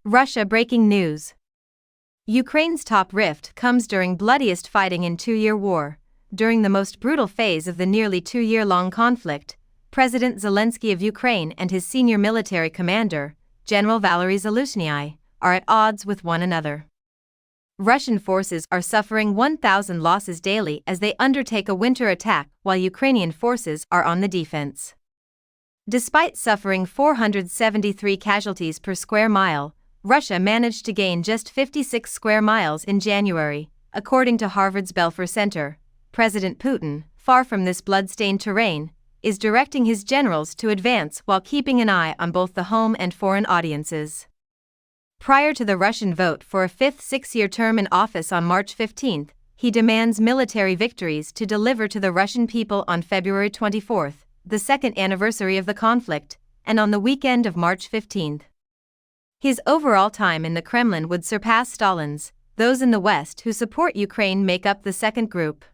Russia breaking news. Ukraine's top rift comes during bloodiest fighting in two-year war. During the most brutal phase of the nearly two-year-long conflict, President Zelensky of Ukraine and his senior military commander, General Valery Zaluzhnyi, are at odds with one another. Russian forces are suffering 1,000 losses daily as they undertake a winter attack while Ukrainian forces are on the defense. Despite suffering 473 casualties per square mile, Russia managed to gain just 56 square miles in January, according to Harvard's Belfer Center. President Putin, far from this blood-stained terrain, is directing his generals to advance while keeping an eye on both the home and foreign audiences. Prior to the Russian vote for a fifth six-year term in office on March 15, he demands military victories to deliver to the Russian people on February 24, the second anniversary of the conflict, and on the weekend of March 15. His overall time in the Kremlin would surpass Stalin's. Those in the West who support Ukraine make up the second group.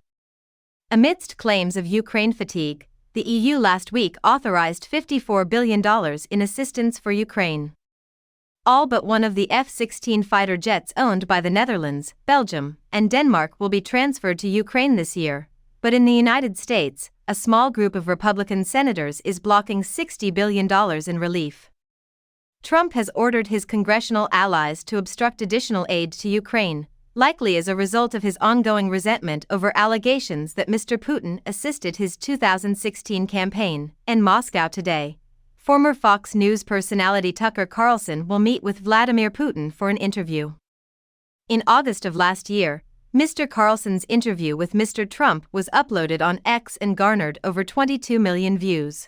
Amidst claims of Ukraine fatigue, the EU last week authorized $54 billion in assistance for Ukraine. All but one of the F-16 fighter jets owned by the Netherlands, Belgium, and Denmark will be transferred to Ukraine this year, but in the United States, a small group of Republican senators is blocking $60 billion in relief. Trump has ordered his congressional allies to obstruct additional aid to Ukraine, likely as a result of his ongoing resentment over allegations that Mr. Putin assisted his 2016 campaign. In Moscow today, former Fox News personality Tucker Carlson will meet with Vladimir Putin for an interview. In August of last year, Mr. Carlson's interview with Mr. Trump was uploaded on X and garnered over 22 million views.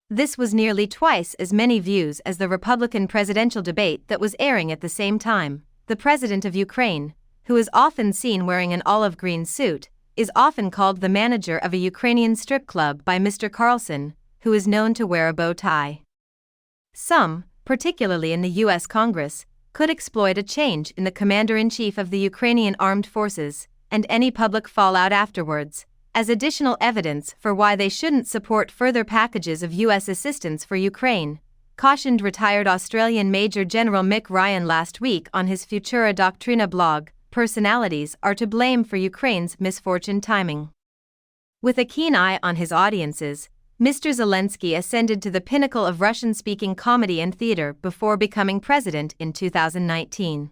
This was nearly twice as many views as the Republican presidential debate that was airing at the same time. The president of Ukraine, who is often seen wearing an olive green suit, is often called the manager of a Ukrainian strip club by Mr. Carlson, who is known to wear a bow tie. Some, particularly in the U.S. Congress, could exploit a change in the commander-in-chief of the Ukrainian armed forces, and any public fallout afterwards, as additional evidence for why they shouldn't support further packages of U.S. assistance for Ukraine, cautioned retired Australian Major General Mick Ryan last week on his Futura Doctrina blog. Personalities are to blame for Ukraine's misfortune timing. With a keen eye on his audiences, Mr. Zelensky ascended to the pinnacle of Russian-speaking comedy and theater before becoming president in 2019.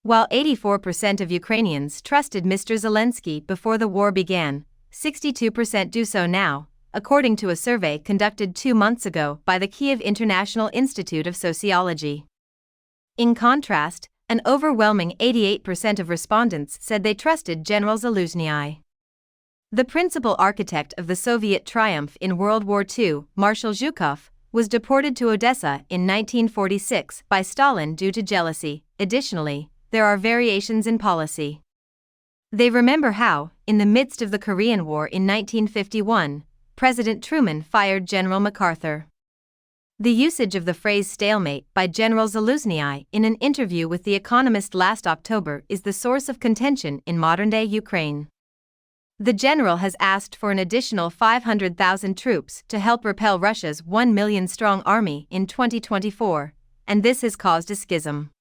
While 84% of Ukrainians trusted Mr. Zelensky before the war began, 62% do so now, according to a survey conducted 2 months ago by the Kyiv International Institute of Sociology. In contrast, an overwhelming 88% of respondents said they trusted General Zaluzhnyi. The principal architect of the Soviet triumph in World War II, Marshal Zhukov, was deported to Odessa in 1946 by Stalin due to jealousy. Additionally, there are variations in policy. They remember how, in the midst of the Korean War in 1951, President Truman fired General MacArthur. The usage of the phrase stalemate by General Zaluzhnyi in an interview with The Economist last October is the source of contention in modern-day Ukraine. The general has asked for an additional 500,000 troops to help repel Russia's 1 million-strong army in 2024, and this has caused a schism.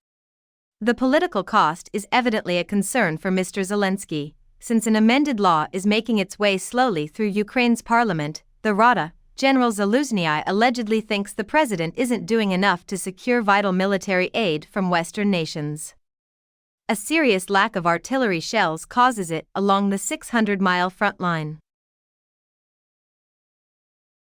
The political cost is evidently a concern for Mr. Zelensky, since an amended law is making its way slowly through Ukraine's parliament, the Rada. General Zaluzhnyi allegedly thinks the president isn't doing enough to secure vital military aid from Western nations. A serious lack of artillery shells causes it along the 600-mile front line.